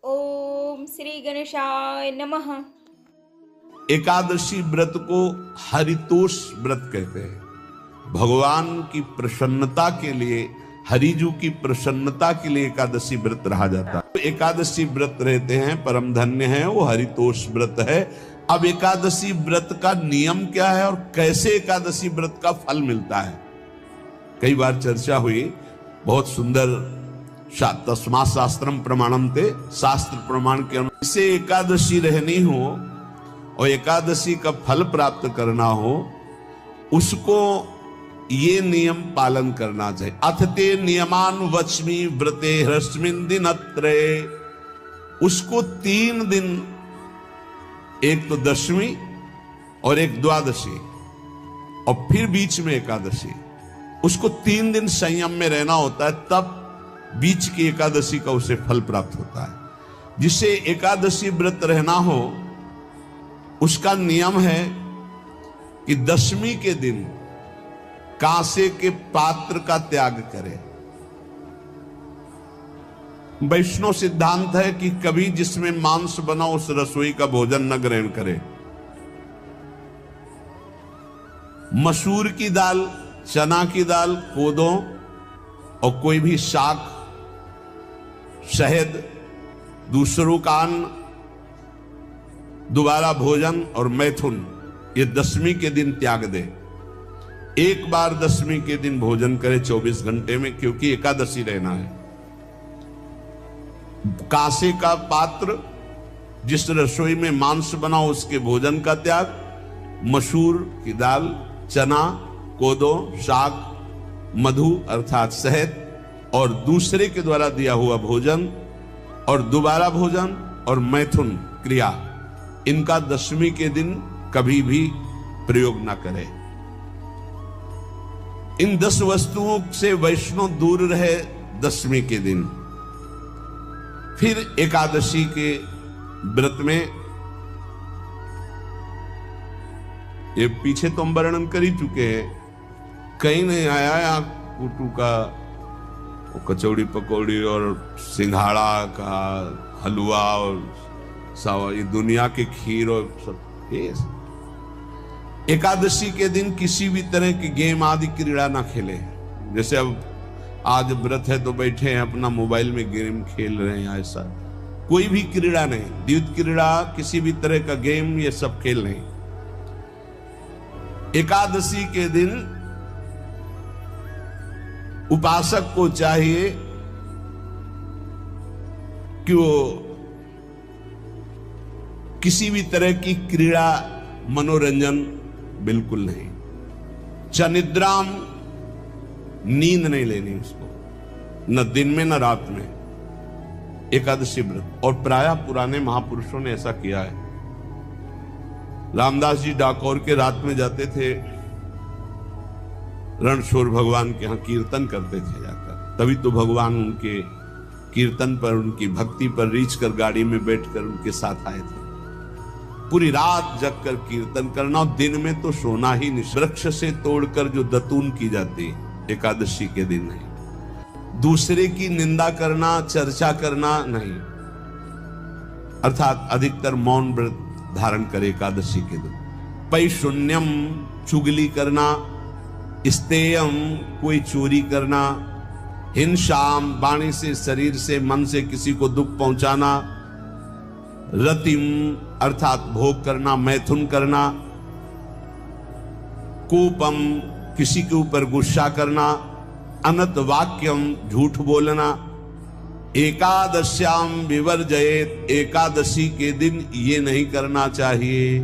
ओम श्री गणेशाय नमः। एकादशी व्रत को हरितोष व्रत कहते हैं। भगवान की प्रसन्नता के लिए, हरिजू की प्रसन्नता के लिए एकादशी व्रत रहा जाता है। एकादशी व्रत रहते हैं परम धन्य है, वो हरितोष व्रत है। अब एकादशी व्रत का नियम क्या है और कैसे एकादशी व्रत का फल मिलता है, कई बार चर्चा हुई। बहुत सुंदर तस्मा शास्त्रम प्रमाणम थे, शास्त्र प्रमाण के अनुसार इसे एकादशी रहनी हो और एकादशी का फल प्राप्त करना हो, उसको ये नियम पालन करना चाहिए। अथते नियमान वच्मि व्रते ह्रस्मिन् दिनत्रये, उसको 3 दिन, एक तो दशमी और एक द्वादशी और फिर बीच में एकादशी, उसको 3 दिन संयम में रहना होता है, तब बीच की एकादशी का उसे फल प्राप्त होता है। जिसे एकादशी व्रत रहना हो उसका नियम है कि दशमी के दिन कांसे के पात्र का त्याग करे। वैष्णव सिद्धांत है कि कभी जिसमें मांस बना उस रसोई का भोजन न ग्रहण करे। मसूर की दाल, चना की दाल, कोदों और कोई भी शाक, शहद, दूसरों का अन्न, दोबारा भोजन और मैथुन, ये दशमी के दिन त्याग दे। एक बार दशमी के दिन भोजन करे 24 घंटे में, क्योंकि एकादशी रहना है। कांसे का पात्र, जिस रसोई में मांस बना उसके भोजन का त्याग, मसूर की दाल, चना, कोदो, शाक, मधु अर्थात शहद और दूसरे के द्वारा दिया हुआ भोजन और दोबारा भोजन और मैथुन क्रिया, इनका दशमी के दिन कभी भी प्रयोग ना करें। इन 10 वस्तुओं से वैष्णव दूर रहे दशमी के दिन। फिर एकादशी के व्रत में, ये पीछे तो हम वर्णन कर ही चुके हैं, कहीं नहीं आया यहाँ कुटू का कचौड़ी पकौड़ी और सिंघाड़ा का हलवा और सावा, ये दुनिया के खीर और सब। एकादशी के दिन किसी भी तरह की गेम आदि क्रीड़ा ना खेले। जैसे अब आज व्रत है तो बैठे हैं अपना मोबाइल में गेम खेल रहे हैं, ऐसा कोई भी क्रीड़ा नहीं, द्वैत क्रीड़ा, किसी भी तरह का गेम, ये सब खेल नहीं। एकादशी के दिन उपासक को चाहिए कि वो किसी भी तरह की क्रीड़ा, मनोरंजन बिल्कुल नहीं। चनिद्राम, नींद नहीं लेनी उसको, न दिन में न रात में, एकादशी व्रत। और प्रायः पुराने महापुरुषों ने ऐसा किया है। रामदास जी डाकोर के रात में जाते थे, रणछोड़ भगवान के यहाँ कीर्तन करते थे जाकर, तभी तो भगवान उनके कीर्तन पर, उनकी भक्ति पर रीछ कर गाड़ी में बैठकर उनके साथ आए थे। पूरी रात जगकर कीर्तन करना और दिन में तो सोना ही नहीं। वृक्ष से तोड़कर जो दतून की जाती है एकादशी के दिन नहीं। दूसरे की निंदा करना, चर्चा करना नहीं, अर्थात अधिकतर मौन व्रत धारण करे एकादशी के दिन। पैशून्यम, चुगली करना, स्तेयम, कोई चोरी करना, हिंसाम, वाणी से, शरीर से, मन से किसी को दुख पहुंचाना, रतिम अर्थात भोग करना, मैथुन करना, कोपम, किसी के ऊपर गुस्सा करना, अनत वाक्यम, झूठ बोलना। एकादश्याम विवर्जयेत, एकादशी के दिन ये नहीं करना चाहिए।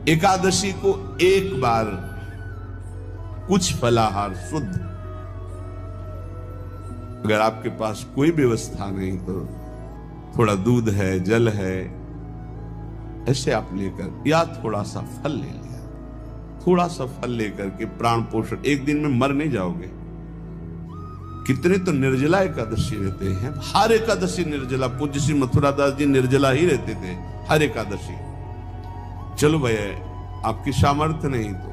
एकादशी को एक बार कुछ फलाहार शुद्ध, अगर आपके पास कोई व्यवस्था नहीं तो थोड़ा दूध है, जल है, ऐसे आप लेकर, या थोड़ा सा फल ले लिया, थोड़ा सा फल लेकर के प्राण पोषण, एक दिन में मर नहीं जाओगे। कितने तो निर्जला एकादशी रहते हैं, हर एकादशी निर्जला। पूज्य श्री मथुरा दास जी निर्जला ही रहते थे हर एकादशी। चलो भैया आपकी सामर्थ्य नहीं तो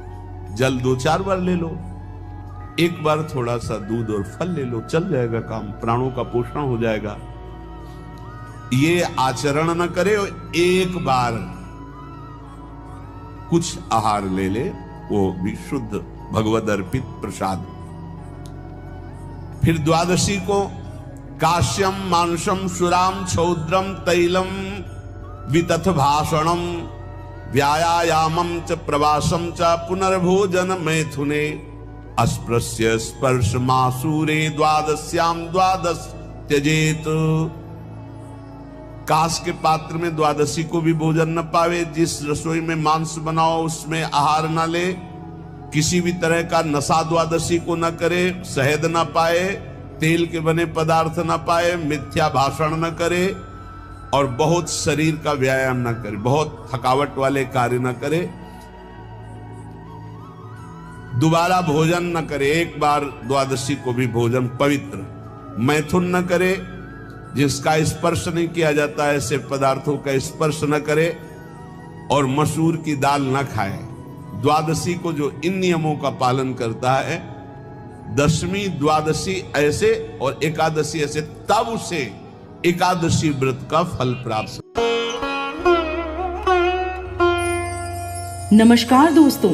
जल 2-4 बार ले लो, एक बार थोड़ा सा दूध और फल ले लो, चल जाएगा काम, प्राणों का पोषण हो जाएगा। ये आचरण न करे और एक बार कुछ आहार ले ले, वो भी शुद्ध भगवद अर्पित प्रसाद। फिर द्वादशी को काश्यम मांसम सुराम छौद्रम तैलम वितथ भाषणम व्यायामम च प्रवासम च पुनर्भोजन मैथुने अस्पृश्य स्पर्श मासूरे द्वादश्याम द्वादश त्यजेत। कांस के पात्र में द्वादशी को भी भोजन न पावे, जिस रसोई में मांस बनाओ उसमें आहार न ले, किसी भी तरह का नशा द्वादशी को न करे, शहद न पाए, तेल के बने पदार्थ न पाए, मिथ्या भाषण न करे और बहुत शरीर का व्यायाम न करे, बहुत थकावट वाले कार्य न करे, दोबारा भोजन न करे, एक बार द्वादशी को भी भोजन पवित्र, मैथुन न करे, जिसका स्पर्श नहीं किया जाता ऐसे पदार्थों का स्पर्श न करे और मसूर की दाल न खाए। द्वादशी को जो इन नियमों का पालन करता है, दशमी द्वादशी ऐसे और एकादशी ऐसे, तब उसे एकादशी व्रत का फल प्राप्त। नमस्कार दोस्तों,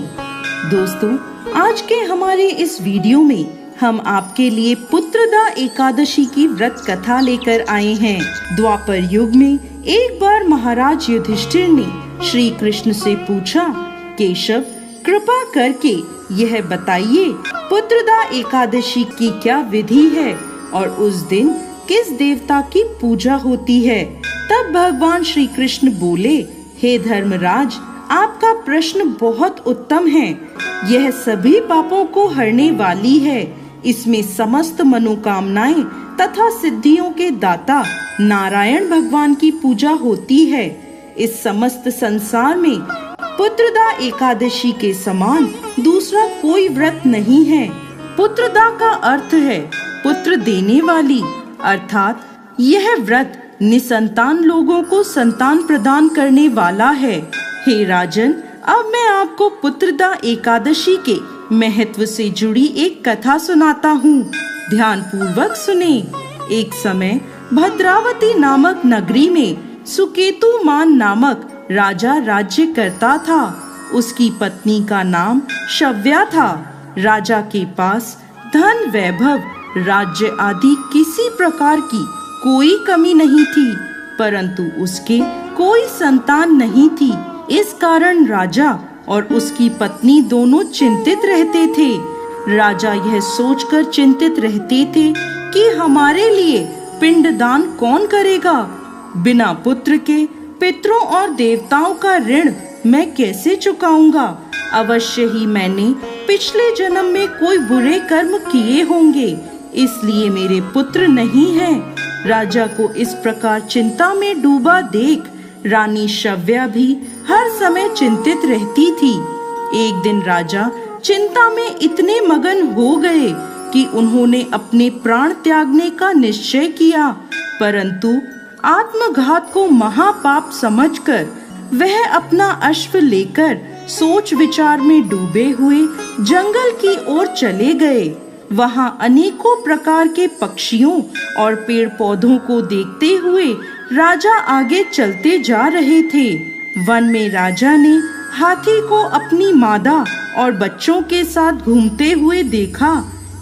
आज के हमारे इस वीडियो में हम आपके लिए पुत्रदा एकादशी की व्रत कथा लेकर आए हैं। द्वापर युग में एक बार महाराज युधिष्ठिर ने श्री कृष्ण से पूछा, केशव कृपा करके यह बताइए पुत्रदा एकादशी की क्या विधि है और उस दिन किस देवता की पूजा होती है। तब भगवान श्री कृष्ण बोले, हे धर्मराज, आपका प्रश्न बहुत उत्तम है। यह सभी पापों को हरने वाली है। इसमें समस्त मनोकामनाएं तथा सिद्धियों के दाता नारायण भगवान की पूजा होती है। इस समस्त संसार में पुत्रदा एकादशी के समान दूसरा कोई व्रत नहीं है। पुत्रदा का अर्थ है पुत्र देने वाली, अर्थात यह व्रत निसंतान लोगों को संतान प्रदान करने वाला है। हे राजन, अब मैं आपको पुत्रदा एकादशी के महत्व से जुड़ी एक कथा सुनाता हूँ। ध्यान पूर्वक सुने। एक समय भद्रावती नामक नगरी में सुकेतुमान नामक राजा राज्य करता था। उसकी पत्नी का नाम शव्या था। राजा के पास धन, वैभव, राज्य आदि किसी प्रकार की कोई कमी नहीं थी, परंतु उसके कोई संतान नहीं थी। इस कारण राजा और उसकी पत्नी दोनों चिंतित रहते थे। राजा यह सोचकर चिंतित रहते थे कि हमारे लिए पिंडदान कौन करेगा। बिना पुत्र के पितरों और देवताओं का ऋण मैं कैसे चुकाऊंगा। अवश्य ही मैंने पिछले जन्म में कोई बुरे कर्म किए होंगे, इसलिए मेरे पुत्र नहीं हैं। राजा को इस प्रकार चिंता में डूबा देख रानी शव्या भी हर समय चिंतित रहती थी। एक दिन राजा चिंता में इतने मगन हो गए कि उन्होंने अपने प्राण त्यागने का निश्चय किया, परंतु आत्मघात को महापाप समझकर वह अपना अश्व लेकर सोच विचार में डूबे हुए जंगल की ओर चले गए। वहाँ अनेकों प्रकार के पक्षियों और पेड़ पौधों को देखते हुए राजा आगे चलते जा रहे थे। वन में राजा ने हाथी को अपनी मादा और बच्चों के साथ घूमते हुए देखा।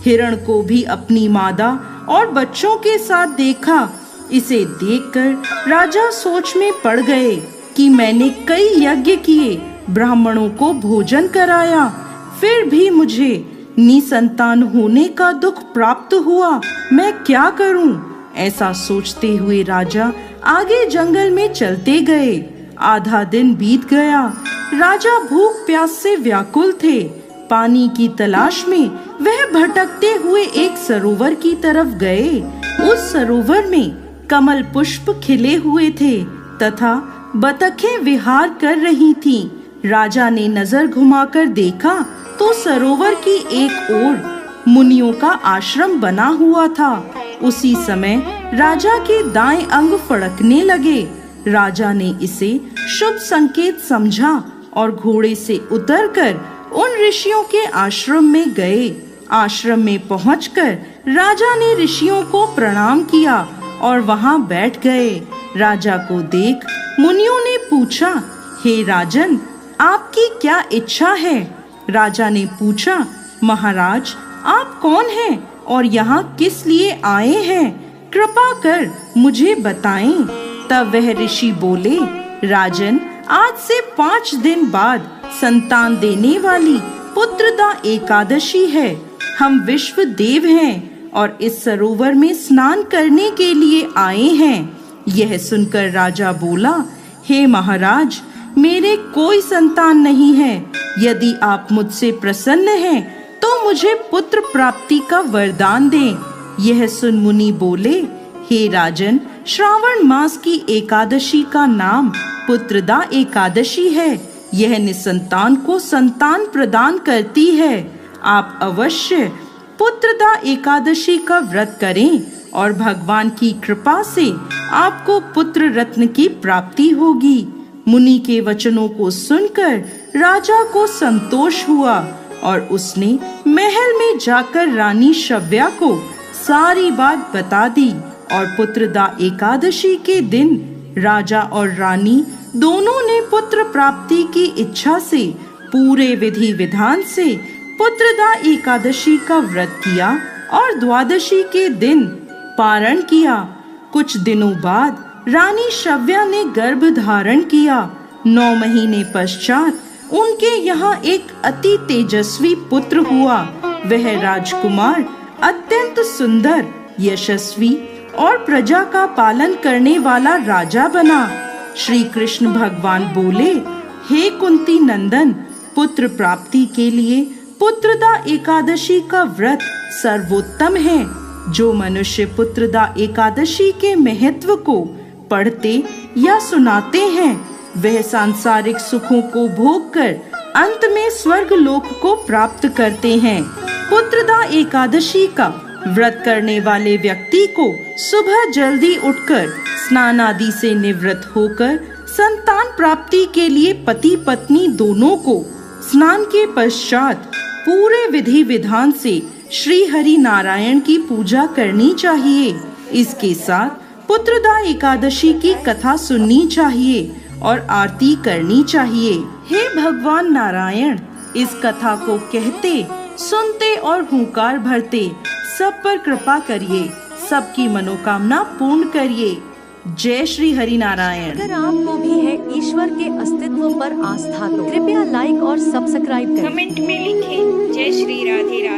हिरण को भी अपनी मादा और बच्चों के साथ देखा। इसे देखकर राजा सोच में पड़ गए कि मैंने कई यज्ञ किए, ब्राह्मणों को भोजन कराया, फिर भी मुझे निसंतान होने का दुख प्राप्त हुआ। मैं क्या करूं? ऐसा सोचते हुए राजा आगे जंगल में चलते गए। आधा दिन बीत गया। राजा भूख प्यास से व्याकुल थे। पानी की तलाश में वह भटकते हुए एक सरोवर की तरफ गए। उस सरोवर में कमल पुष्प खिले हुए थे तथा बतखें विहार कर रही थीं। राजा ने नजर घुमाकर देखा तो सरोवर की एक ओर मुनियों का आश्रम बना हुआ था। उसी समय राजा के दाएं अंग फड़कने लगे। राजा ने इसे शुभ संकेत समझा और घोड़े से उतरकर उन ऋषियों के आश्रम में गए। आश्रम में पहुंचकर राजा ने ऋषियों को प्रणाम किया और वहां बैठ गए। राजा को देख मुनियों ने पूछा, हे राजन, आपकी क्या इच्छा है? राजा ने पूछा, महाराज, आप कौन हैं और यहाँ किस लिए आए हैं? कृपा कर मुझे बताएं। तब वह ऋषि बोले, राजन, आज से 5 दिन बाद संतान देने वाली पुत्रदा एकादशी है। हम विश्व देव हैं और इस सरोवर में स्नान करने के लिए आए हैं। यह सुनकर राजा बोला, हे महाराज, मेरे कोई संतान नहीं है। यदि आप मुझसे प्रसन्न हैं तो मुझे पुत्र प्राप्ति का वरदान दें। यह सुन मुनि बोले, हे राजन, श्रावण मास की एकादशी का नाम पुत्रदा एकादशी है। यह निसंतान को संतान प्रदान करती है। आप अवश्य पुत्रदा एकादशी का व्रत करें और भगवान की कृपा से आपको पुत्र रत्न की प्राप्ति होगी। मुनि के वचनों को सुनकर राजा को संतोष हुआ और उसने महल में जाकर रानी शव्या को सारी बात बता दी और पुत्रदा एकादशी के दिन राजा और रानी दोनों ने पुत्र प्राप्ति की इच्छा से पूरे विधि विधान से पुत्रदा एकादशी का व्रत किया और द्वादशी के दिन पारण किया। कुछ दिनों बाद रानी शव्या ने गर्भ धारण किया। 9 महीने पश्चात उनके यहाँ एक अति तेजस्वी पुत्र हुआ। वह राजकुमार अत्यंत सुंदर, यशस्वी और प्रजा का पालन करने वाला राजा बना। श्री कृष्ण भगवान बोले, हे कुंती नंदन, पुत्र प्राप्ति के लिए पुत्रदा एकादशी का व्रत सर्वोत्तम है। जो मनुष्य पुत्रदा एकादशी के महत्व को पढ़ते या सुनाते हैं, वह सांसारिक सुखों को भोग कर अंत में स्वर्ग लोक को प्राप्त करते हैं। पुत्रदा एकादशी का व्रत करने वाले व्यक्ति को सुबह जल्दी उठकर स्नान आदि से निवृत्त होकर संतान प्राप्ति के लिए पति पत्नी दोनों को स्नान के पश्चात पूरे विधि विधान से श्री हरि नारायण की पूजा करनी चाहिए। इसके साथ पुत्रदा एकादशी की कथा सुननी चाहिए और आरती करनी चाहिए। हे भगवान नारायण, इस कथा को कहते, सुनते और हुंकार भरते सब पर कृपा करिए, सबकी मनोकामना पूर्ण करिए। जय श्री हरि नारायण। अगर आपको भी है ईश्वर के अस्तित्व पर आस्था तो कृपया लाइक और सब्सक्राइब करें। कमेंट में लिखें, जय श्री राधे राधे।